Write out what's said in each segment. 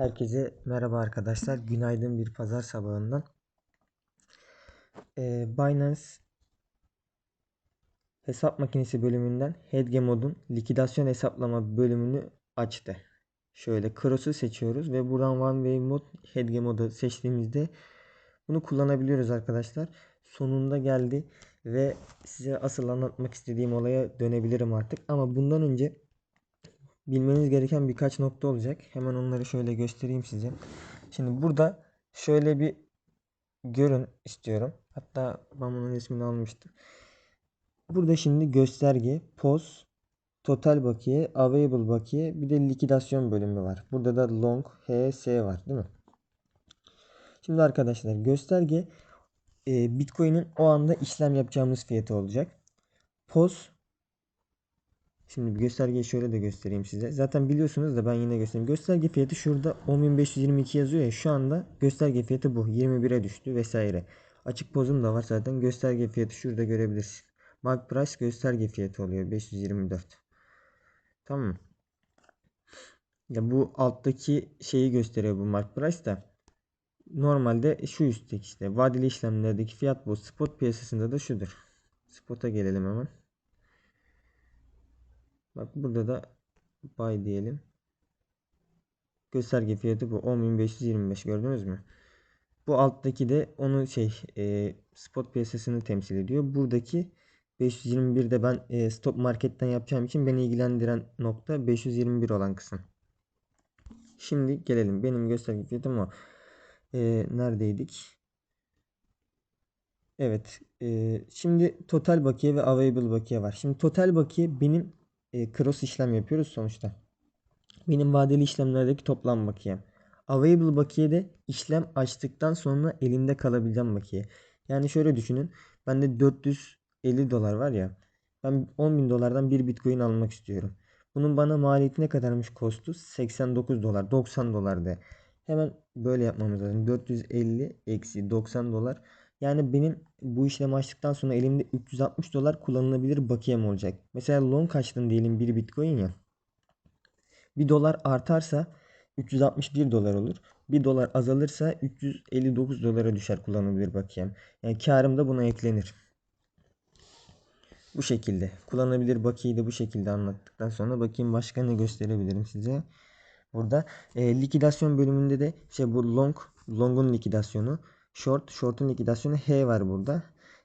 Herkese merhaba arkadaşlar. Günaydın bir pazar sabahından. Binance hesap makinesi bölümünden Hedgemod'un likidasyon hesaplama bölümünü açtı. Şöyle Cross'u seçiyoruz ve buradan One Way Mod Hedgemod'u seçtiğimizde bunu kullanabiliyoruz arkadaşlar. Sonunda geldi ve size asıl anlatmak istediğim olaya dönebilirim artık. Ama bundan önce bilmeniz gereken birkaç nokta olacak. Hemen onları şöyle göstereyim size. Şimdi burada şöyle bir görün istiyorum. Hatta ben bunun resmini almıştım. Burada şimdi gösterge, POS, total bakiye, available bakiye, bir de likidasyon bölümü var. Burada da long, HS var, değil mi? Şimdi arkadaşlar gösterge Bitcoin'in o anda işlem yapacağımız fiyatı olacak. POS, şimdi bir göstergeyi şöyle de göstereyim size. Zaten biliyorsunuz da ben yine göstereyim. Gösterge fiyatı şurada 10.522 yazıyor ya, şu anda gösterge fiyatı bu. 21'e düştü vesaire. Açık pozum da var zaten. Gösterge fiyatı şurada görebilirsin. Mark price gösterge fiyatı oluyor 524. Tamam mı? Ya bu alttaki şeyi gösteriyor bu mark price da. Normalde şu üstteki işte vadeli işlemlerdeki fiyat bu. Spot piyasasında da şudur. Spot'a gelelim hemen. Bak burada da buy diyelim. Gösterge fiyatı bu. 10.525 gördünüz mü? Bu alttaki de onun spot piyasasını temsil ediyor. Buradaki 521'de ben stop marketten yapacağım için beni ilgilendiren nokta 521 olan kısım. Şimdi gelelim. Benim gösterge fiyatım o. Neredeydik? Evet. Şimdi total bakiye ve available bakiye var. Şimdi total bakiye benim cross işlem yapıyoruz sonuçta. Benim vadeli işlemlerdeki toplam bakiyem. Available bakiye de işlem açtıktan sonra elimde kalabileceğim bakiye. Yani şöyle düşünün. Bende 450 dolar var ya. Ben 10 bin dolardan bir bitcoin almak istiyorum. Bunun bana maliyeti ne kadarmış kostu? 89 dolar, 90 dolar de. Hemen böyle yapmamız lazım. 450 eksi 90 dolar. Yani benim bu işlemi açtıktan sonra elimde 360 dolar kullanılabilir bakiyem olacak. Mesela long açtım diyelim bir bitcoin ya. 1 dolar artarsa 361 dolar olur. 1 dolar azalırsa 359 dolara düşer kullanılabilir bakiyem. Yani karım da buna eklenir. Bu şekilde. Kullanılabilir bakiyeyi de bu şekilde anlattıktan sonra bakayım başka ne gösterebilirim size. Burada likidasyon bölümünde de bu long'un likidasyonu, short'un likidasyonu H var burada.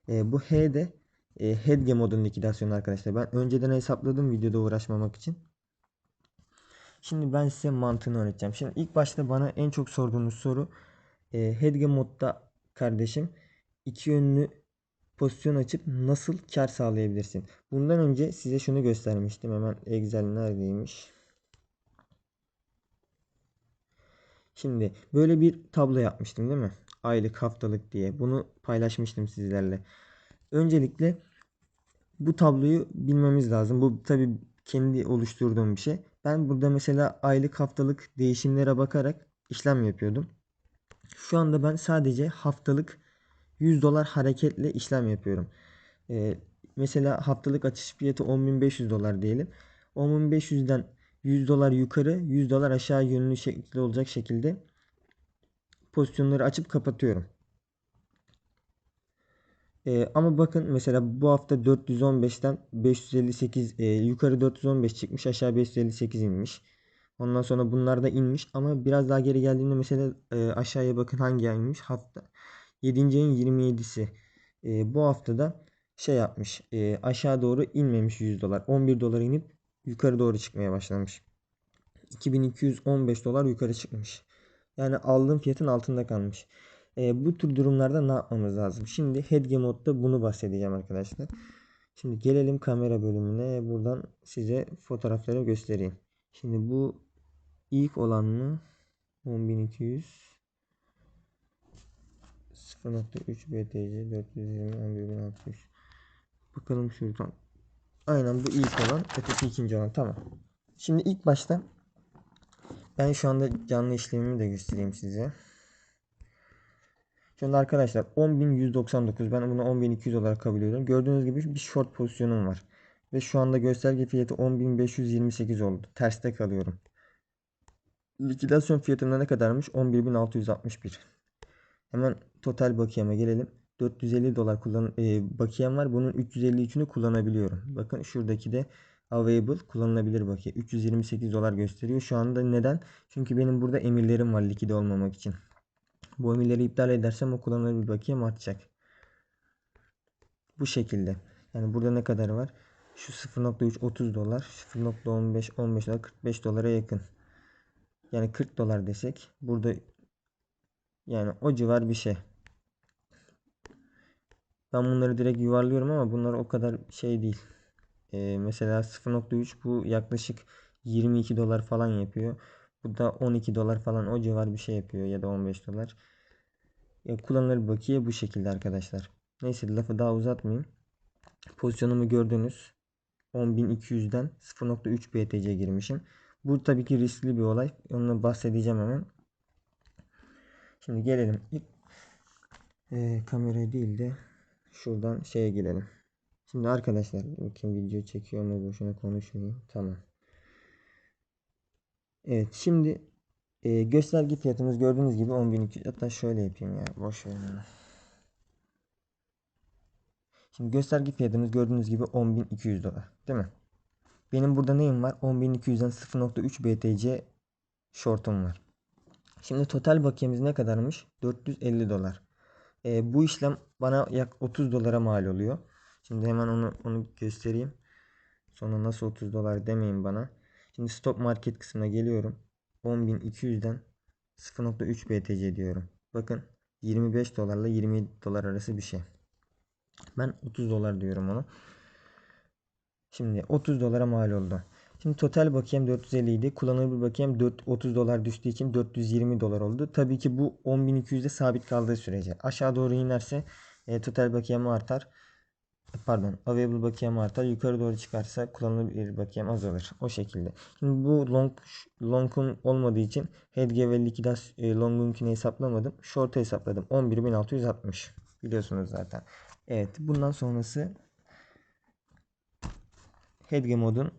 Bu H de Hedge modun likidasyonu arkadaşlar. Ben önceden hesapladım videoda uğraşmamak için. Şimdi ben size mantığını öğreteceğim. Şimdi ilk başta bana en çok sorduğunuz soru Hedge modda kardeşim iki yönlü pozisyon açıp nasıl kar sağlayabilirsin? Bundan önce size şunu göstermiştim. Hemen Excel neredeymiş? Şimdi böyle bir tablo yapmıştım değil mi? Aylık, haftalık diye. Bunu paylaşmıştım sizlerle. Öncelikle bu tabloyu bilmemiz lazım. Bu tabii kendi oluşturduğum bir şey. Ben burada mesela aylık, haftalık değişimlere bakarak işlem yapıyordum. Şu anda ben sadece haftalık 100 dolar hareketle işlem yapıyorum. Mesela haftalık açış fiyatı 10.500 dolar diyelim. 10.500'den 100 dolar yukarı, 100 dolar aşağı yönlü şekilde olacak şekilde pozisyonları açıp kapatıyorum. Ama bakın mesela bu hafta 415'ten 558 yukarı 415 çıkmış, aşağı 558 inmiş. Ondan sonra bunlar da inmiş ama biraz daha geri geldiğinde mesela aşağıya bakın hangi ay inmiş? Hafta 7. ayın 27'si. Bu haftada şey yapmış. Aşağı doğru inmemiş 100 dolar. 11 dolar inip yukarı doğru çıkmaya başlamış. 2215 dolar yukarı çıkmış. Yani aldığım fiyatın altında kalmış. Bu tür durumlarda ne yapmamız lazım? Şimdi Hedge modda bunu bahsedeceğim arkadaşlar. Şimdi gelelim kamera bölümüne. Buradan size fotoğrafları göstereyim. Şimdi bu ilk olan mı? 10200 0.3 BTC 420 11600. Bakalım şuradan. Aynen bu ilk olan. Öteki ikinci olan. Tamam. Şimdi ilk başta ben şu anda canlı işlemimi de göstereyim size. Şimdi arkadaşlar 10.199, ben bunu 10.200 olarak kabul ediyorum. Gördüğünüz gibi bir short pozisyonum var. Ve şu anda gösterge fiyatı 10.528 oldu. Terste kalıyorum. Likidasyon fiyatında ne kadarmış? 11.661. Hemen total bakiyeme gelelim. 450 dolar bakiyem var. Bunun 353'ünü kullanabiliyorum. Bakın şuradaki de available kullanılabilir bakiye. 328 dolar gösteriyor. Şu anda neden? Çünkü benim burada emirlerim var likide olmamak için. Bu emirleri iptal edersem o kullanılabilir bakiyem artacak. Bu şekilde. Yani burada ne kadar var? Şu 0.3 30 dolar, 0.15 15 dolar, 45 dolara yakın. Yani 40 dolar desek burada yani o civar bir şey. Ben bunları direkt yuvarlıyorum ama bunlar o kadar şey değil. Mesela 0.3 bu yaklaşık 22 dolar falan yapıyor. Bu da 12 dolar falan o civar bir şey yapıyor ya da 15 dolar. Ya kullanılır bakiye bu şekilde arkadaşlar. Neyse lafı daha uzatmayayım. Pozisyonumu gördünüz. 10.200'den 0.3 BTC girmişim. Bu tabii ki riskli bir olay. Onunla bahsedeceğim hemen. Şimdi gelelim. İlk kamera değil de şuradan şeye girelim. Şimdi arkadaşlar bakayım video çekiyor mu, boşuna konuşmayayım. Tamam. Evet şimdi gösterge fiyatımız gördüğünüz gibi 10.200. Hatta şöyle yapayım ya, boş verin onu. Şimdi gösterge fiyatımız gördüğünüz gibi 10.200 dolar değil mi? Benim burada neyim var? 10.200'den 0.3 BTC short'um var. Şimdi total bakiyemiz ne kadarmış? 450 dolar. Bu işlem bana yak 30 dolara mal oluyor. Şimdi hemen onu göstereyim. Sonra nasıl 30 dolar demeyin bana. Şimdi stop market kısmına geliyorum. 10.200'den 0.3 BTC diyorum. Bakın 25 dolarla 27 dolar arası bir şey. Ben 30 dolar diyorum ona. Şimdi 30 dolara mal oldu. Şimdi total bakiyem 450 idi. Kullanılabilir bakiyem 30 dolar düştüğü için 420 dolar oldu. Tabii ki bu 10.200'de sabit kaldığı sürece. Aşağı doğru inerse total bakiyem artar. Pardon, available bakiyem artar. Yukarı doğru çıkarsa kullanılabilir bakiyem azalır. O şekilde. Şimdi bu long'un olmadığı için HEDG ve long'unkini hesaplamadım. Short'u hesapladım. 11.660. Biliyorsunuz zaten. Evet, bundan sonrası HEDG modun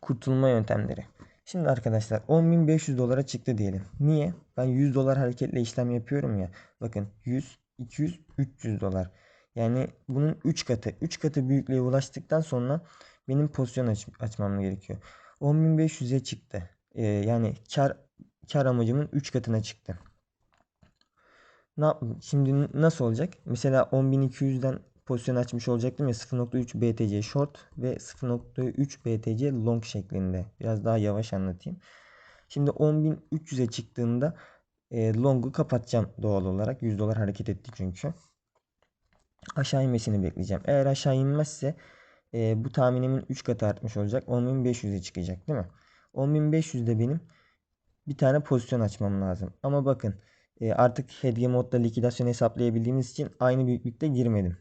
kurtulma yöntemleri. Şimdi arkadaşlar 10.500 dolara çıktı diyelim. Niye? Ben 100 dolar hareketle işlem yapıyorum ya. Bakın 100, 200, 300 dolar. Yani bunun 3 katı. 3 katı büyüklüğe ulaştıktan sonra benim pozisyon açmam gerekiyor. 10.500'e çıktı. Yani kar amacımın 3 katına çıktı. Şimdi nasıl olacak? Mesela 10.200'den pozisyon açmış olacaktım ya, 0.3 BTC short ve 0.3 BTC long şeklinde. Biraz daha yavaş anlatayım. Şimdi 10.300'e çıktığında long'u kapatacağım doğal olarak. 100 dolar hareket etti çünkü. Aşağı inmesini bekleyeceğim. Eğer aşağı inmezse bu tahminimin 3 katı artmış olacak. 10.500'e çıkacak değil mi? 10.500'de benim bir tane pozisyon açmam lazım. Ama bakın artık hediye modda likidasyon hesaplayabildiğimiz için aynı büyüklükte girmedim.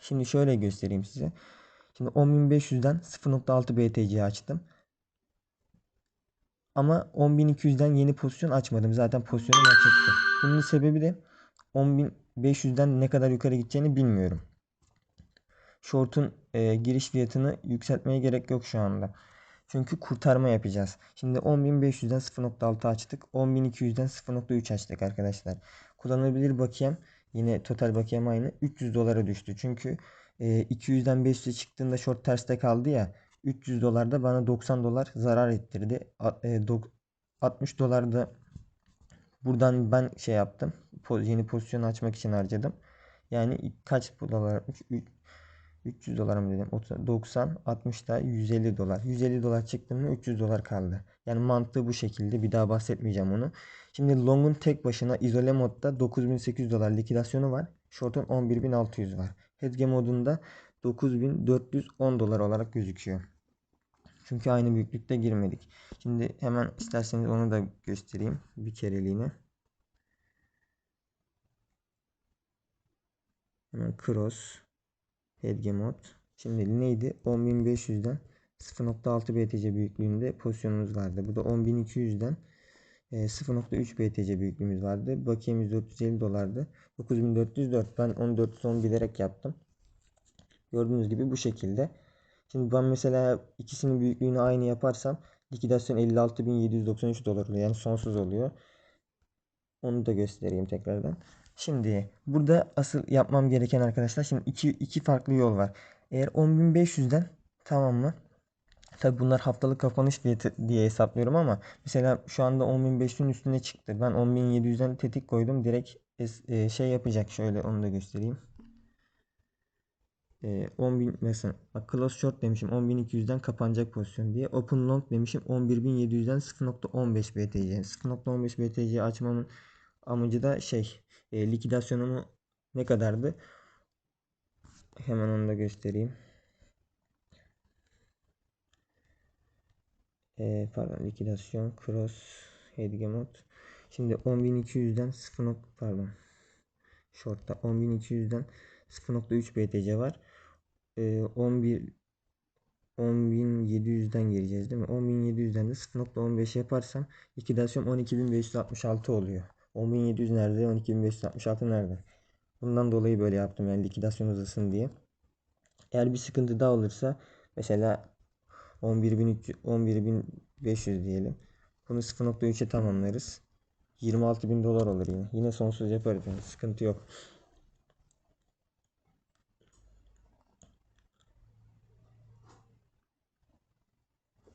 Şimdi şöyle göstereyim size. Şimdi 10.500'den 0.6 BTC açtım. Ama 10.200'den yeni pozisyon açmadım. Zaten pozisyonum açıktı. Bunun sebebi de 10.500'den ne kadar yukarı gideceğini bilmiyorum. Short'un giriş fiyatını yükseltmeye gerek yok şu anda. Çünkü kurtarma yapacağız. Şimdi 10.500'den 0.6 açtık. 10.200'den 0.3 açtık arkadaşlar. Kullanılabilir bakiyem yine total bakiyem aynı. 300 dolara düştü. Çünkü 200'den 500'e çıktığında short terste kaldı ya. 300 dolarda bana 90 dolar zarar ettirdi. 60 dolar da buradan ben şey yaptım. Yeni pozisyon açmak için harcadım. Yani kaç dolar? 300 dolar mı dedim? 90, 60 da 150 dolar. 150 dolar çıktı mı 300 dolar kaldı. Yani mantığı bu şekilde. Bir daha bahsetmeyeceğim onu. Şimdi long'un tek başına izole modda 9800 dolar likidasyonu var. Short'un 11.600 var. Hedge modunda 9410 dolar olarak gözüküyor. Çünkü aynı büyüklükte girmedik. Şimdi hemen isterseniz onu da göstereyim bir kereliğine. Hemen cross hedge mod. Şimdi neydi? 10.500'den 0.6 BTC büyüklüğünde pozisyonumuz vardı. Bu da 10.200'den 0.3 BTC büyüklüğümüz vardı. Bakiyemiz 450 dolardı. 9.404. Ben onu 410 bilerek yaptım. Gördüğünüz gibi bu şekilde. Şimdi ben mesela ikisinin büyüklüğünü aynı yaparsam Likidasyon 56.793 dolar oluyor. Yani sonsuz oluyor. Onu da göstereyim tekrardan. Şimdi burada asıl yapmam gereken arkadaşlar, şimdi iki farklı yol var. Eğer 10.500'den, tamam mı? Tabi bunlar haftalık kapanış fiyatı diye hesaplıyorum ama mesela şu anda 10.500'ün üstüne çıktı. Ben 10.700'den tetik koydum. Direkt şey yapacak. Şöyle onu da göstereyim. 10.000 mesela, bak, close short demişim 10.200'den kapanacak pozisyon diye. Open long demişim 11.700'den 0.15 BTC. 0.15 BTC açmamın amacı da şey, likidasyonumu ne kadardı? Hemen onu da göstereyim. Pardon, likidasyon cross headgemot. Şimdi 10.200'den 0. Pardon. Short'ta 10.200'den 0.3 BTC var. 10.700'den gireceğiz değil mi? 10.700'den de 0.15 yaparsam likidasyon 12.566 oluyor. 10.700 nerede? 12.566 nerede? Bundan dolayı böyle yaptım, yani likidasyon uzasın diye. Eğer bir sıkıntı daha olursa mesela 11.300, 11.500 diyelim. Bunu 0.3'e tamamlarız. 26.000 dolar olur yine. Yine sonsuz yaparız, yani sıkıntı yok.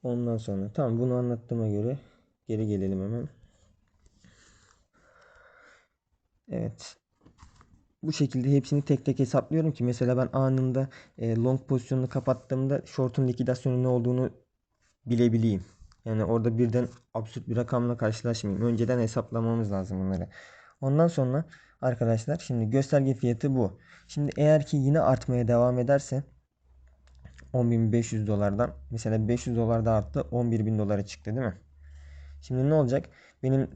Ondan sonra tamam, bunu anlattığıma göre geri gelelim hemen. Evet. Bu şekilde hepsini tek tek hesaplıyorum ki mesela ben anında long pozisyonunu kapattığımda short'un likidasyonu ne olduğunu bilebileyim. Yani orada birden absürt bir rakamla karşılaşmayayım. Önceden hesaplamamız lazım bunları. Ondan sonra arkadaşlar, şimdi gösterge fiyatı bu. Şimdi eğer ki yine artmaya devam ederse 10.500 dolardan mesela 500 dolar da arttı, 11.000 dolara çıktı değil mi? Şimdi ne olacak? Benim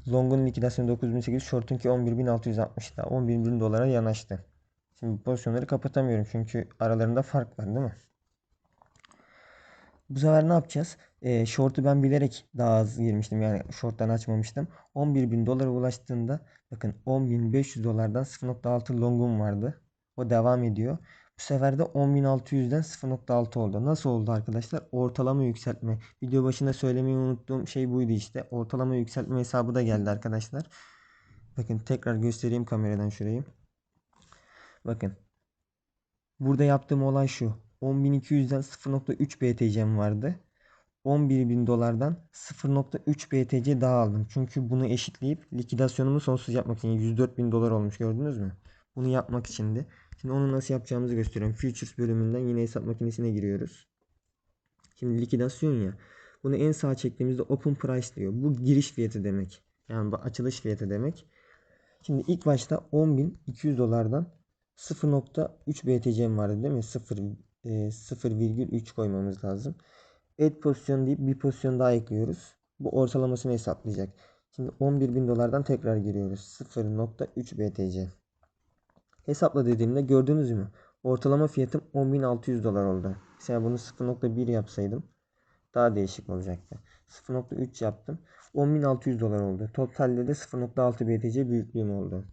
long'un likidasyonu 9.800, short'unki 11.660, daha 11.000 dolara yanaştı. Şimdi pozisyonları kapatamıyorum çünkü aralarında fark var değil mi? Bu sefer ne yapacağız? Short'u ben bilerek daha az girmiştim. Yani short'tan açmamıştım. 11.000 dolara ulaştığında bakın 10.500 dolardan 0.6 long'um vardı. O devam ediyor. Bu sefer de 10.600'den 0.6 oldu. Nasıl oldu arkadaşlar? Ortalama yükseltme. Video başında söylemeyi unuttuğum şey buydu işte. Ortalama yükseltme hesabı da geldi arkadaşlar. Bakın tekrar göstereyim kameradan şurayı. Bakın. Burada yaptığım olay şu. 10.200'den 0.3 BTC'm vardı. 11.000 dolardan 0.3 BTC daha aldım. Çünkü bunu eşitleyip likidasyonumu sonsuz yapmak için, 104.000 dolar olmuş, gördünüz mü? Bunu yapmak içindi. Şimdi onu nasıl yapacağımızı gösteriyorum. Futures bölümünden yine hesap makinesine giriyoruz. Şimdi likidasyon ya. Bunu en sağa çektiğimizde open price diyor. Bu giriş fiyatı demek. Yani bu açılış fiyatı demek. Şimdi ilk başta 10.200 dolardan 0.3 BTC'm vardı değil mi? 0,3 koymamız lazım. Add pozisyon deyip bir pozisyon daha ekliyoruz. Bu ortalamasını hesaplayacak. Şimdi 11.000 dolardan tekrar giriyoruz. 0.3 BTC. Hesapla dediğimde gördünüz mü? Ortalama fiyatım 10.600 dolar oldu. Mesela bunu 0.1 yapsaydım daha değişik olacaktı. 0.3 yaptım. 10.600 dolar oldu. Totalde de 0.6 BTC büyüklüğüm oldu.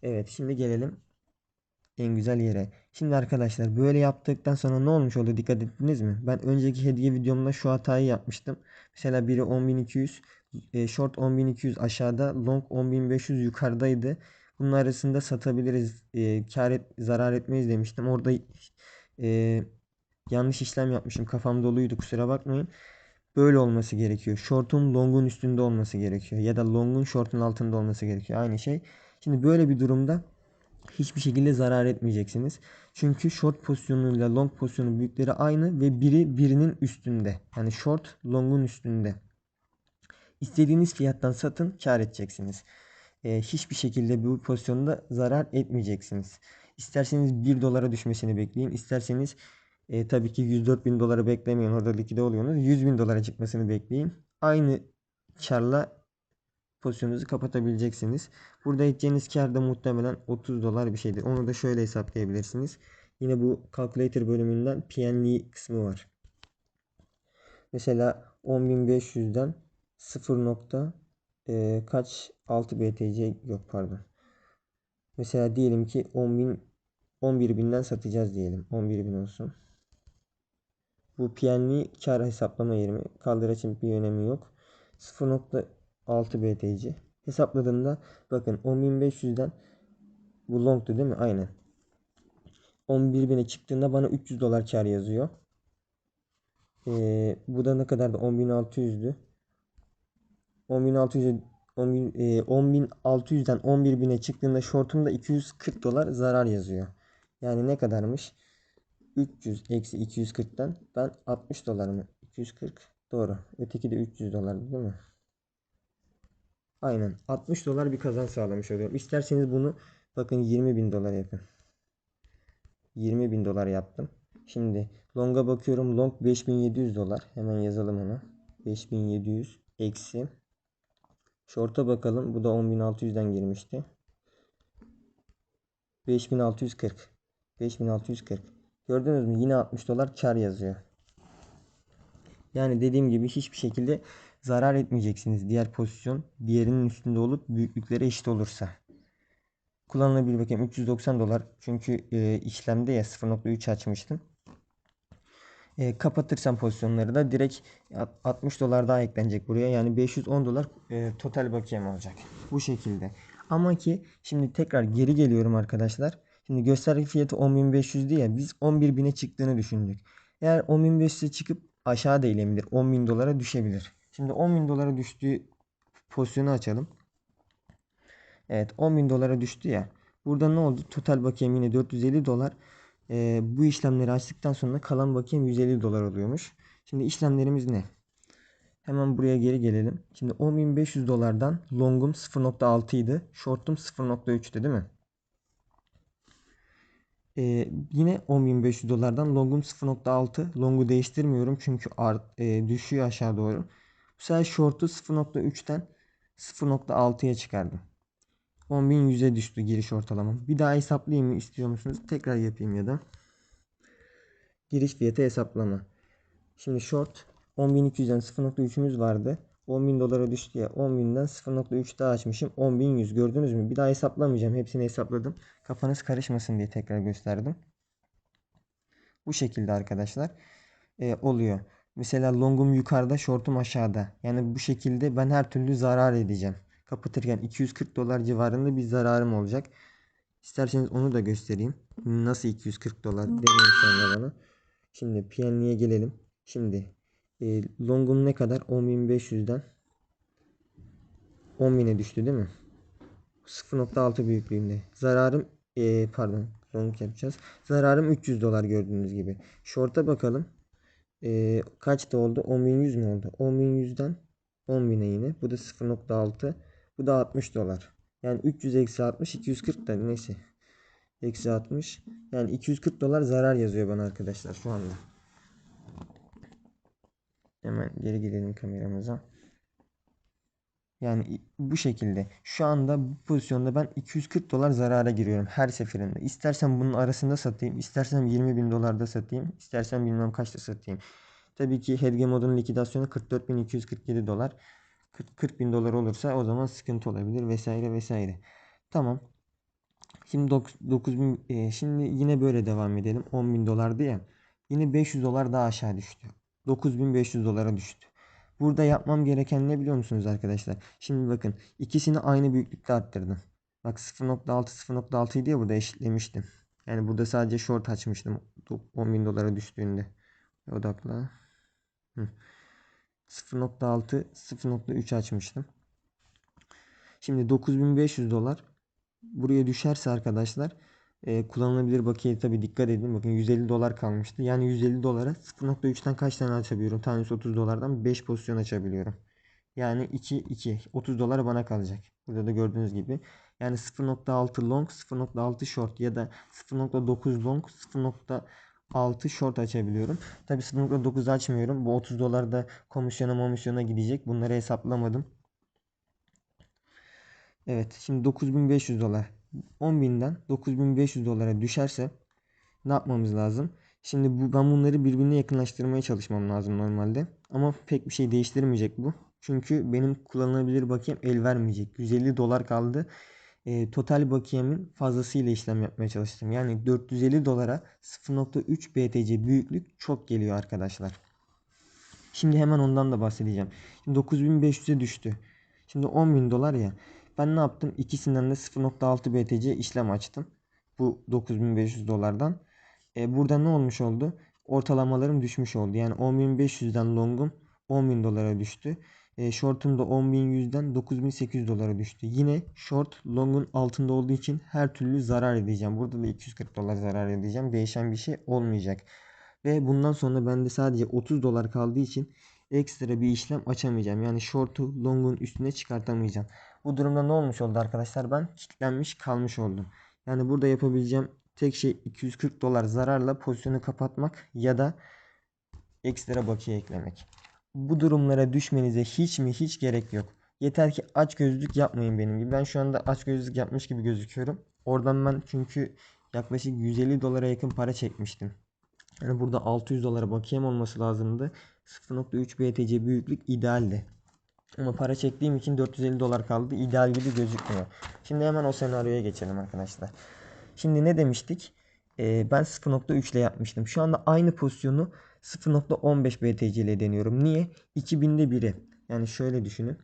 Evet, şimdi gelelim en güzel yere. Şimdi arkadaşlar böyle yaptıktan sonra ne olmuş oldu, dikkat ettiniz mi? Ben önceki hediye videomda şu hatayı yapmıştım. Mesela biri 10.200, short 10.200 aşağıda, long 10.500 yukarıdaydı. Bunun arasında satabiliriz, zarar etmeyiz demiştim. Orada e, yanlış işlem yapmışım. Kafam doluydu, kusura bakmayın. Böyle olması gerekiyor. Short'un long'un üstünde olması gerekiyor. Ya da long'un short'un altında olması gerekiyor. Aynı şey. Şimdi böyle bir durumda hiçbir şekilde zarar etmeyeceksiniz. Çünkü short pozisyonuyla long pozisyonun büyükleri aynı ve biri birinin üstünde. Yani short long'un üstünde. İstediğiniz fiyattan satın, kar edeceksiniz. Hiçbir şekilde bu pozisyonda zarar etmeyeceksiniz. İsterseniz 1 dolara düşmesini bekleyin. İsterseniz tabii ki 104 bin dolara beklemeyin. Orada likide oluyorsunuz. 100 bin dolara çıkmasını bekleyin. Aynı karla pozisyonunuzu kapatabileceksiniz. Burada edeceğiniz kar da muhtemelen 30 dolar bir şeydir. Onu da şöyle hesaplayabilirsiniz. Yine bu calculator bölümünden PNL kısmı var. Mesela 10.500'den 0 nokta kaç 6 BTC yok, pardon. Mesela diyelim ki 11.000'den satacağız diyelim. 11.000 olsun. Bu PNL kar hesaplama yerimi. Kaldıraçın bir önemi yok. 0.6 BTC. Hesapladığımda bakın 10.500'den bu long'tu değil mi? Aynen. 11.000'e çıktığında bana 300 dolar kar yazıyor. Bu da ne kadar da 10.600'dü. 10.600'e 10.600'den 11.000'e çıktığında shortumda 240 dolar zarar yazıyor. Yani ne kadarmış? 300 eksi 240'tan ben 60 dolar mı? 240 doğru. Öteki de 300 dolar değil mi? Aynen. 60 dolar bir kazanç sağlamış oluyorum. İsterseniz bunu bakın 20.000 dolar yapın. 20.000 dolar yaptım. Şimdi long'a bakıyorum. Long 5.700 dolar. Hemen yazalım onu. 5.700 eksi. Short'a bakalım. Bu da 10.600'den girmişti. 5.640. 5.640. Gördünüz mü? Yine 60 dolar kar yazıyor. Yani dediğim gibi hiçbir şekilde zarar etmeyeceksiniz. Diğer pozisyon diğerinin üstünde olup büyüklükleri eşit olursa. Kullanılabilir bakayım 390 dolar. Çünkü işlemde ya 0.3 açmıştım. Kapatırsam pozisyonları da direkt 60 dolar daha eklenecek buraya. Yani 510 dolar total bakiyem olacak. Bu şekilde. Ama ki şimdi tekrar geri geliyorum arkadaşlar. Şimdi gösterge fiyatı 10.500 diye biz 11.000'e çıktığını düşündük. Eğer 10.500'e çıkıp aşağı da inebilir. 10.000 dolara düşebilir. Şimdi 10.000 dolara düştüğü pozisyonu açalım. Evet 10.000 dolara düştü ya. Burada ne oldu? Total bakiyem yine 450 dolar. Bu işlemleri açtıktan sonra kalan bakiyem 150 dolar oluyormuş. Şimdi işlemlerimiz ne? Hemen buraya geri gelelim. Şimdi 10.500 dolardan longum 0.6 idi. Shortum 0.3'tü değil mi? Yine 10.500 dolardan longum 0.6. Longu değiştirmiyorum çünkü düşüyor aşağı doğru. Bu sefer short'u 0.3'ten 0.6'ya çıkardım. 10.100'e düştü giriş ortalamam. Bir daha hesaplayayım mı istiyor musunuz? Tekrar yapayım ya da. Giriş fiyatı hesaplama. Şimdi short 10.200'den 0.3'ümüz vardı. 10.000 dolara düştü ya. 10.000'den 0.3 daha açmışım. 10.100 gördünüz mü? Bir daha hesaplamayacağım. Hepsini hesapladım. Kafanız karışmasın diye tekrar gösterdim. Bu şekilde arkadaşlar oluyor. Mesela longum yukarıda, shortum aşağıda. Yani bu şekilde ben her türlü zarar edeceğim. Kapatırken 240 dolar civarında bir zararım olacak. İsterseniz onu da göstereyim. Nasıl 240 dolar demeyin sonra bana. Şimdi PNL'ye gelelim. Şimdi longum ne kadar? 10.500'den 10.000'e düştü değil mi? 0.6 büyüklüğünde. Zararım pardon long yapacağız. Zararım 300 dolar gördüğünüz gibi. Short'a bakalım. Kaçta oldu? 10.100 mü oldu? 10.100'den 10.000'e yine. Bu da 0.6. Bu da 60 dolar. Yani 300 eksi 60 240 da neyse. Eksi 60. Yani 240 dolar zarar yazıyor bana arkadaşlar şu anda. Hemen geri gidelim kameramıza. Yani bu şekilde. Şu anda bu pozisyonda ben 240 dolar zarara giriyorum her seferinde. İstersem bunun arasında satayım. İstersem 20.000 dolarda satayım. İstersem bilmem kaçta satayım. Tabii ki Hedge modun likidasyonu 44.247 dolar. 40.000 dolar olursa o zaman sıkıntı olabilir vesaire vesaire. Tamam. Şimdi 9.000 şimdi yine böyle devam edelim. 10.000 dolardı ya. Yine 500 dolar daha aşağı düştü. 9.500 dolara düştü. Burada yapmam gereken ne biliyor musunuz arkadaşlar? Şimdi bakın ikisini aynı büyüklükte arttırdım. Bak 0.6 0.6 idi ya burada eşitlemiştim. Yani burada sadece short açmıştım 10.000 dolara düştüğünde. Odakla. 0.6 0.3 açmıştım. Şimdi 9.500 dolar buraya düşerse arkadaşlar kullanılabilir bakiye tabi dikkat edin. Bakın 150 dolar kalmıştı. Yani 150 dolara 0.3'ten kaç tane açabiliyorum? Tanesi 30 dolardan 5 pozisyon açabiliyorum. Yani 2 30 dolar bana kalacak. Burada da gördüğünüz gibi. Yani 0.6 long 0.6 short ya da 0.9 long 0.6 short açabiliyorum. Tabi 0.9 açmıyorum. Bu 30 dolar da komisyona gidecek. Bunları hesaplamadım. Evet şimdi 9.500 dolar 10.000'den 9.500 dolara düşerse ne yapmamız lazım? Şimdi ben bunları birbirine yakınlaştırmaya çalışmam lazım normalde. Ama pek bir şey değiştirmeyecek bu. Çünkü benim kullanılabilir bakiyem el vermeyecek. 150 dolar kaldı. total bakiyemin fazlasıyla işlem yapmaya çalıştım. Yani 450 dolara 0.3 BTC büyüklük çok geliyor arkadaşlar. Şimdi hemen ondan da bahsedeceğim. Şimdi 9500'e düştü. Şimdi 10.000 dolar ya. Ben ne yaptım? İkisinden de 0.6 BTC işlem açtım. Bu 9500 dolardan. Burada ne olmuş oldu? Ortalamalarım düşmüş oldu. Yani 10.500'den longum 10.000 dolara düştü. Short'um da 10.100'den 9.800 dolara düştü. Yine short long'un altında olduğu için her türlü zarar edeceğim. Burada da 240 dolar zarar edeceğim. Değişen bir şey olmayacak. Ve bundan sonra bende sadece 30 dolar kaldığı için ekstra bir işlem açamayacağım. Yani short'u long'un üstüne çıkartamayacağım. Bu durumda ne olmuş oldu arkadaşlar? Ben kilitlenmiş kalmış oldum. Yani burada yapabileceğim tek şey 240 dolar zararla pozisyonu kapatmak ya da ekstra bakiye eklemek. Bu durumlara düşmenize hiç gerek yok. Yeter ki açgözlülük yapmayın benim gibi. Ben şu anda açgözlülük yapmış gibi gözüküyorum. Oradan ben çünkü yaklaşık 150 dolara yakın para çekmiştim. Yani burada 600 dolara bakiyem olması lazımdı. 0.3 BTC büyüklük idealdi. Ama para çektiğim için 450 dolar kaldı. İdeal gibi gözükmüyor. Şimdi hemen o senaryoya geçelim arkadaşlar. Şimdi ne demiştik? Ben 0.3 ile yapmıştım. Şu anda aynı pozisyonu 0.15 BTC ile deniyorum. Niye? 2000'de biri. Yani şöyle düşünün.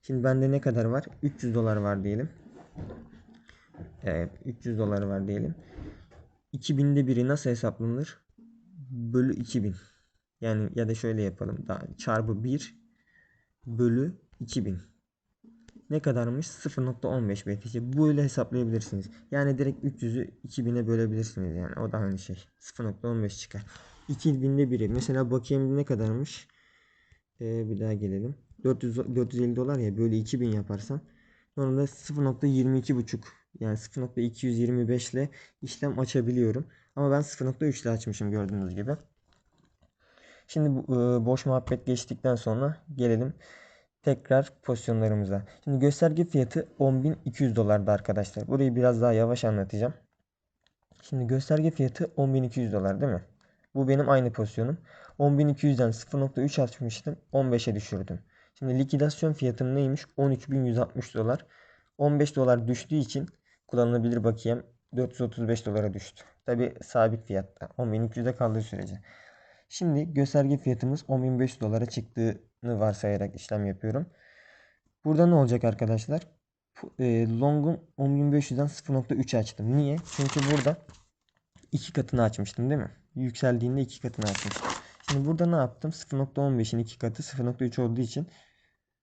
Şimdi bende ne kadar var? 300 dolar var diyelim. Evet, 300 dolar var diyelim. 2000'de biri nasıl hesaplanır? Bölü 2000. Yani ya da şöyle yapalım. Daha çarpı 1 bölü 2000. Ne kadarmış? 0.15 BTC. Böyle hesaplayabilirsiniz. Yani direkt 300'ü 2000'e bölebilirsiniz yani. O da aynı şey. 0.15 çıkar. 2000'de biri. Mesela bakiyem ne kadarmış? Bir daha gelelim. 450 dolar ya böyle 2000 yaparsan. Sonra 0.22,5 yani 0.225 ile işlem açabiliyorum. Ama ben 0.3 ile açmışım gördüğünüz gibi. Şimdi boş muhabbet geçtikten sonra gelelim tekrar pozisyonlarımıza. Şimdi gösterge fiyatı 10.200 dolardı arkadaşlar. Burayı biraz daha yavaş anlatacağım. Şimdi gösterge fiyatı 10.200 dolar değil mi? Bu benim aynı pozisyonum. 10.200'den 0.3 açmıştım. 15'e düşürdüm. Şimdi likidasyon fiyatım neymiş? 13.160 dolar. 15 dolar düştüğü için kullanılabilir bakiyem 435 dolara düştü. Tabi sabit fiyatta. 10.200'de kaldığı sürece. Şimdi gösterge fiyatımız 10.500 dolara çıktığını varsayarak işlem yapıyorum. Burada ne olacak arkadaşlar? Long'um 10.500'den 0.3 açtım. Niye? Çünkü burada iki katını açmıştım değil mi? Yükseldiğinde iki katını açmıştım. Şimdi burada ne yaptım? 0.15'in iki katı 0.3 olduğu için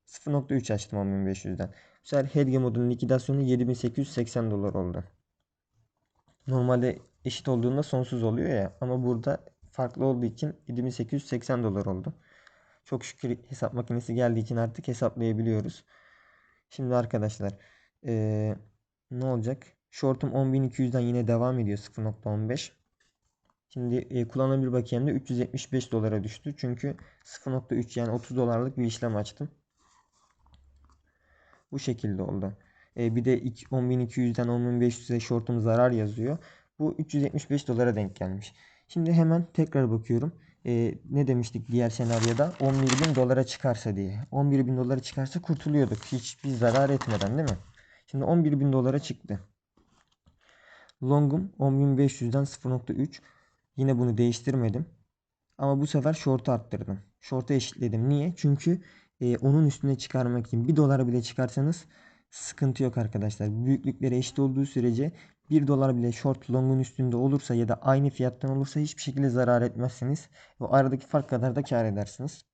0.3 açtım 10.500'den. Bu sefer Hedge modunun likidasyonu 7.880 dolar oldu. Normalde eşit olduğunda sonsuz oluyor ya. Ama burada farklı olduğu için 7.880 dolar oldu. Çok şükür hesap makinesi geldiği için artık hesaplayabiliyoruz. Şimdi arkadaşlar ne olacak? Short'um 10.200'den yine devam ediyor 0.15. Şimdi kullanılabilir bakiyem de 375 dolara düştü. Çünkü 0.3 yani 30 dolarlık bir işlem açtım. Bu şekilde oldu. Bir de 10.200'den 10.500'e short'um zarar yazıyor. Bu 375 dolara denk gelmiş. Şimdi hemen tekrar bakıyorum. Ne demiştik diğer senaryoda? 11.000 dolara çıkarsa diye. 11.000 dolara çıkarsa kurtuluyorduk. Hiçbir zarar etmeden değil mi? Şimdi 11.000 dolara çıktı. Long'um 10.500'den 0.3. Yine bunu değiştirmedim. Ama bu sefer short'u arttırdım. Short'u eşitledim. Niye? Çünkü onun üstüne çıkarmak için 1 dolar bile çıkarsanız sıkıntı yok arkadaşlar. Büyüklükleri eşit olduğu sürece 1 dolar bile short long'un üstünde olursa ya da aynı fiyattan olursa hiçbir şekilde zarar etmezsiniz. O aradaki fark kadar da kar edersiniz.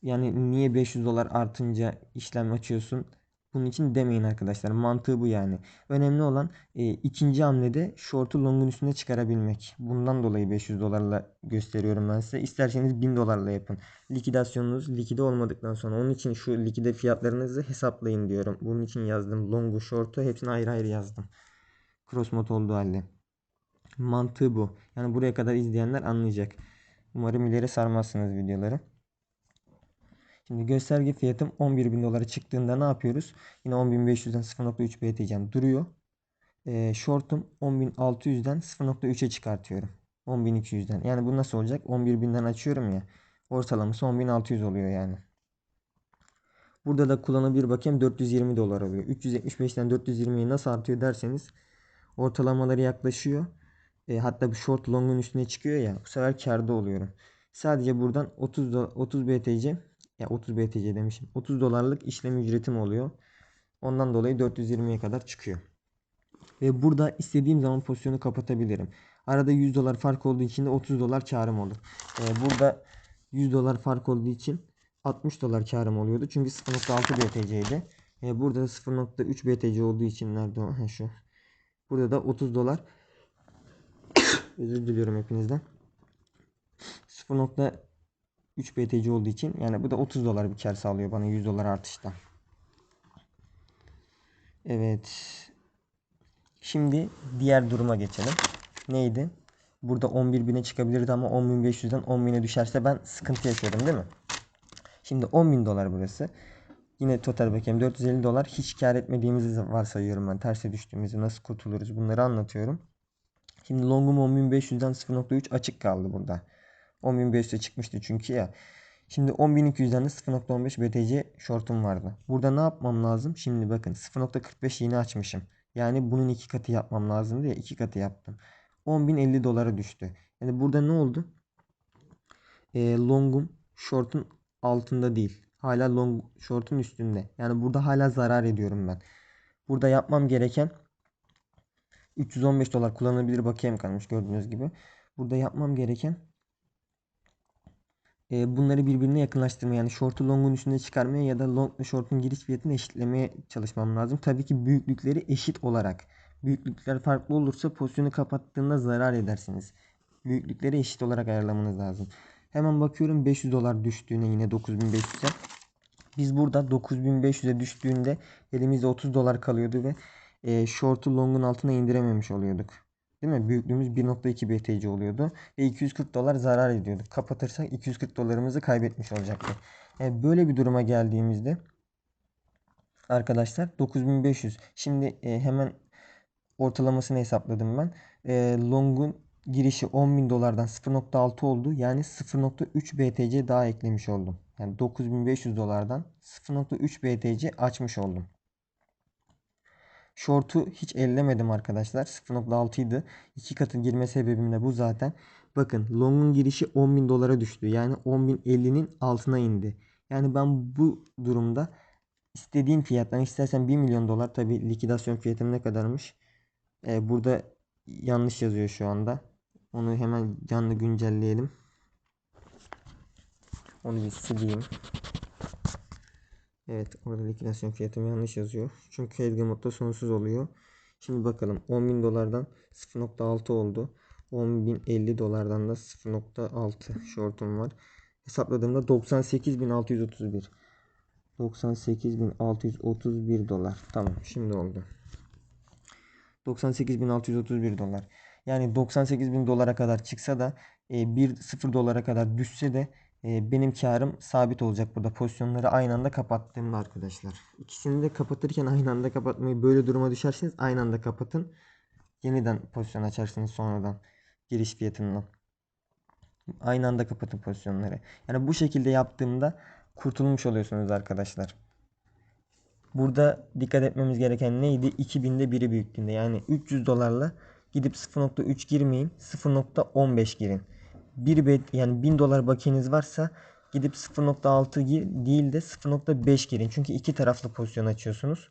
Yani niye 500 dolar artınca işlem açıyorsun? Bunun için demeyin arkadaşlar. Mantığı bu yani. Önemli olan ikinci hamlede short'u long'un üstüne çıkarabilmek. Bundan dolayı 500 dolarla gösteriyorum ben size. İsterseniz 1000 dolarla yapın. Likidasyonunuz likide olmadıktan sonra. Onun için şu likide fiyatlarınızı hesaplayın diyorum. Bunun için yazdım. Long'u, short'u hepsini ayrı ayrı yazdım. Cross mod olduğu halde. Mantığı bu. Yani buraya kadar izleyenler anlayacak. Umarım ileri sarmazsınız videoları. Şimdi gösterge fiyatım 11.000 dolara çıktığında ne yapıyoruz? Yine 10.500'den 0.3 BTC'm duruyor. Short'um 10.600'den 0.3'e çıkartıyorum. 10.200'den. Yani bu nasıl olacak? 11.000'den açıyorum ya. Ortalaması 10.600 oluyor yani. Burada da kullanabilir bakayım 420 dolar oluyor. 375'ten 420'ye nasıl artıyor derseniz ortalamaları yaklaşıyor. Hatta bu short long'un üstüne çıkıyor ya. Bu sefer kârda oluyorum. Sadece buradan 30 BTC, ya 30 BTC demişim. 30 dolarlık işlem ücretim oluyor. Ondan dolayı 420'ye kadar çıkıyor. Ve burada istediğim zaman pozisyonu kapatabilirim. Arada 100 dolar fark olduğu için de 30 dolar karım olur. Burada 100 dolar fark olduğu için 60 dolar karım oluyordu. Çünkü 0.6 BTC'ydi. Burada da 0.3 BTC olduğu için nerede o? Şu. Burada da 30 dolar. Özür diliyorum hepinizden. 0.3 BTC olduğu için yani bu da 30 dolar bir kar sağlıyor bana 100 dolar artıştan. Evet. Şimdi diğer duruma geçelim. Neydi? Burada 11.000'e çıkabilirdi ama 10.500'den 10.000'e düşerse ben sıkıntı yaşıyordum değil mi? Şimdi 10.000 dolar burası. Yine total bakayım 450 dolar. Hiç kar etmediğimizi varsayıyorum ben. Terse düştüğümüzü nasıl kurtuluruz bunları anlatıyorum. Şimdi longum 10.500'den 0.3 açık kaldı burada. 10.500'e çıkmıştı çünkü ya. Şimdi 10.200'den de 0.15 BTC shortum vardı. Burada ne yapmam lazım? Şimdi bakın 0.45 yeni açmışım. Yani bunun 2 katı yapmam lazımdı ya. 2 katı yaptım. 10.050 dolara düştü. Yani burada ne oldu? Longum short'un altında değil. Hala long short'un üstünde. Yani burada hala zarar ediyorum ben. Burada yapmam gereken 315 dolar kullanılabilir bakiyem kalmış gördüğünüz gibi. Burada yapmam gereken bunları birbirine yakınlaştırmaya, yani short'u long'un üstüne çıkarmaya ya da long ile short'un giriş fiyatını eşitlemeye çalışmam lazım. Tabii ki büyüklükleri eşit olarak. Büyüklükler farklı olursa pozisyonu kapattığında zarar edersiniz. Büyüklükleri eşit olarak ayarlamanız lazım. Hemen bakıyorum 500 dolar düştüğüne yine 9.500'e. Biz burada 9.500'e düştüğünde elimizde 30 dolar kalıyordu ve short'u long'un altına indirememiş oluyorduk. Değil mi? Büyüklüğümüz 1.2 BTC oluyordu. Ve 240 dolar zarar ediyorduk. Kapatırsak 240 dolarımızı kaybetmiş olacaktı. Böyle bir duruma geldiğimizde arkadaşlar 9.500. Şimdi hemen ortalamasını hesapladım ben. Long'un girişi 10.000 dolardan 0.6 oldu. Yani 0.3 BTC daha eklemiş oldum. Yani 9.500 dolardan 0.3 BTC açmış oldum. Short'u hiç ellemedim arkadaşlar. 0.6 idi. 2 katı girme sebebim de bu zaten. Bakın long'un girişi 10.000 dolara düştü. Yani 10.050'nin altına indi. Yani ben bu durumda istediğim fiyattan istersen 1 milyon dolar, tabi likidasyon fiyatım ne kadarmış? Burada yanlış yazıyor şu anda. Onu hemen canlı güncelleyelim. Onu bir sileyim. Evet, orada likidasyon fiyatım yanlış yazıyor. Çünkü Edge modda sonsuz oluyor. Şimdi bakalım 10.000 dolardan 0.6 oldu. 10.050 dolardan da 0.6 shortum var. Hesapladığımda 98.631. 98.631 dolar. Tamam, şimdi oldu. 98.631 dolar. Yani 98.000 dolara kadar çıksa da 0 dolara kadar düşse de benim karım sabit olacak burada. Pozisyonları aynı anda kapattığımda arkadaşlar. İkisini de kapatırken aynı anda kapatmayı, böyle duruma düşerseniz aynı anda kapatın. Yeniden pozisyon açarsınız sonradan giriş fiyatından. Aynı anda kapatın pozisyonları. Yani bu şekilde yaptığımda kurtulmuş oluyorsunuz arkadaşlar. Burada dikkat etmemiz gereken neydi? 2000'de biri büyüklüğünde. Yani 300 dolarla gidip 0.3 girmeyin. 0.15 girin. Yani 1000 dolar bakiyeniz varsa gidip 0.6 değil de 0.5 girin. Çünkü iki taraflı pozisyon açıyorsunuz.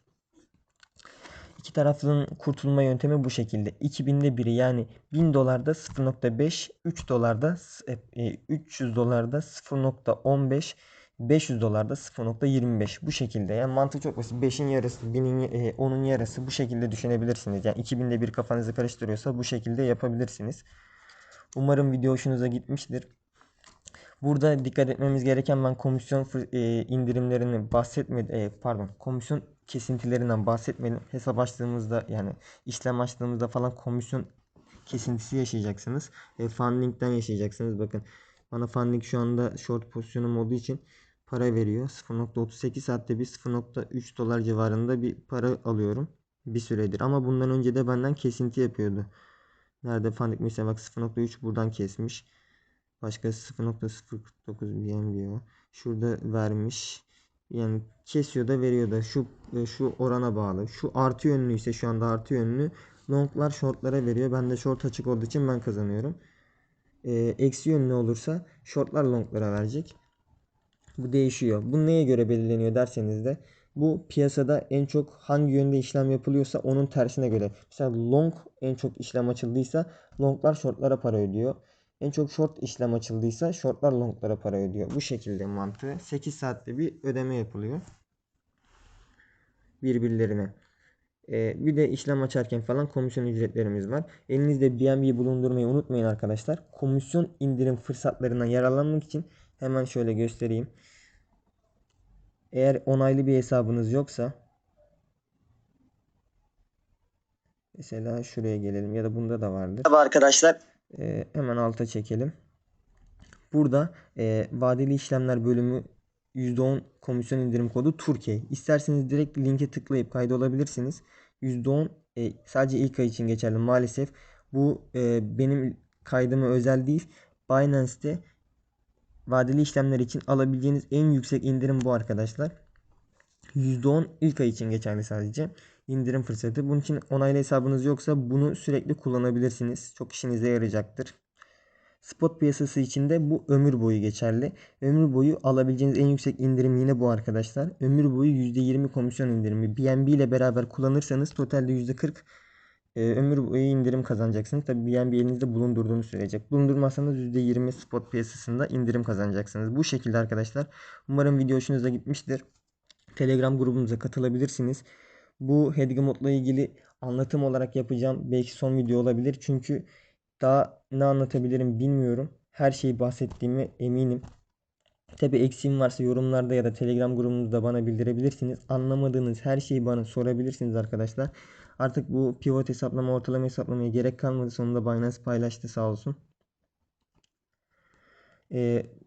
İki taraflının kurtulma yöntemi bu şekilde. 2000'de biri, yani 1000 dolarda 0.5, 3 dolarda 300 dolarda 0.15, 500 dolarda 0.25, bu şekilde. Yani mantık çok basit. 5'in yarısı, 1000'in 10'un yarısı, bu şekilde düşünebilirsiniz. Yani 2000'de bir kafanızı karıştırıyorsa bu şekilde yapabilirsiniz. Umarım video hoşunuza gitmiştir. Burada dikkat etmemiz gereken, ben komisyon indirimlerini komisyon kesintilerinden bahsetmedim. Hesap açtığımızda, yani işlem açtığımızda falan komisyon kesintisi yaşayacaksınız. Funding'den yaşayacaksınız. Bakın bana funding şu anda short pozisyonum olduğu için para veriyor. 0.38 saatte bir 0.3 dolar civarında bir para alıyorum bir süredir. Ama bundan önce de benden kesinti yapıyordu. Nerede funding mesela, bak 0.3 buradan kesmiş. Başka 0.049 BNB. Şurada vermiş. Yani kesiyor da veriyor da şu orana bağlı. Şu artı yönlü ise şu anda artı yönlü. Longlar shortlara veriyor. Ben de short açık olduğu için ben kazanıyorum. Eksi yönlü olursa shortlar longlara verecek. Bu değişiyor. Bu neye göre belirleniyor derseniz de bu piyasada en çok hangi yönde işlem yapılıyorsa onun tersine göre. Mesela long en çok işlem açıldıysa longlar shortlara para ödüyor. En çok short işlem açıldıysa shortlar longlara para ödüyor. Bu şekilde mantığı. 8 saatte bir ödeme yapılıyor birbirlerine. Bir de işlem açarken falan komisyon ücretlerimiz var. Elinizde BNB bulundurmayı unutmayın arkadaşlar. Komisyon indirim fırsatlarından yararlanmak için hemen şöyle göstereyim. Eğer onaylı bir hesabınız yoksa mesela şuraya gelelim ya da bunda da vardır. Merhaba arkadaşlar. Hemen alta çekelim. Burada vadeli işlemler bölümü %10 komisyon indirim kodu Türkiye. İsterseniz direkt linke tıklayıp kaydolabilirsiniz. %10 sadece ilk ay için geçerli maalesef. Bu benim kaydıma özel değil. Binance'te vadeli işlemler için alabileceğiniz en yüksek indirim bu arkadaşlar. %10 ilk ay için geçerli sadece. İndirim fırsatı. Bunun için onaylı hesabınız yoksa bunu sürekli kullanabilirsiniz. Çok işinize yarayacaktır. Spot piyasası için de bu ömür boyu geçerli. Ömür boyu alabileceğiniz en yüksek indirim yine bu arkadaşlar. Ömür boyu %20 komisyon indirimi. BNB ile beraber kullanırsanız totalde %40 ömür boyu indirim kazanacaksınız. Tabi BNB elinizde bulundurduğunuz sürece. Bulundurmazsanız %20 spot piyasasında indirim kazanacaksınız. Bu şekilde arkadaşlar. Umarım video hoşunuza gitmiştir. Telegram grubumuza katılabilirsiniz. Bu Hedgemod'la ilgili anlatım olarak yapacağım. Belki son video olabilir. Çünkü daha ne anlatabilirim bilmiyorum. Her şeyi bahsettiğime eminim. Tabi eksiğim varsa yorumlarda ya da Telegram grubumuzda bana bildirebilirsiniz. Anlamadığınız her şeyi bana sorabilirsiniz arkadaşlar. Artık bu pivot hesaplama, ortalama hesaplamaya gerek kalmadı. Sonunda Binance paylaştı sağ olsun.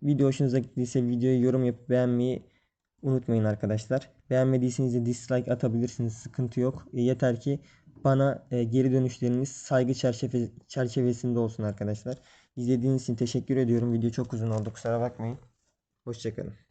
Video hoşunuza gittiyse videoyu yorum yapıp beğenmeyi unutmayın arkadaşlar. Beğenmediyseniz de dislike atabilirsiniz. Sıkıntı yok. Yeter ki bana geri dönüşleriniz saygı çerçevesinde olsun arkadaşlar. İzlediğiniz için teşekkür ediyorum. Video çok uzun oldu. Kusura bakmayın. Hoşçakalın.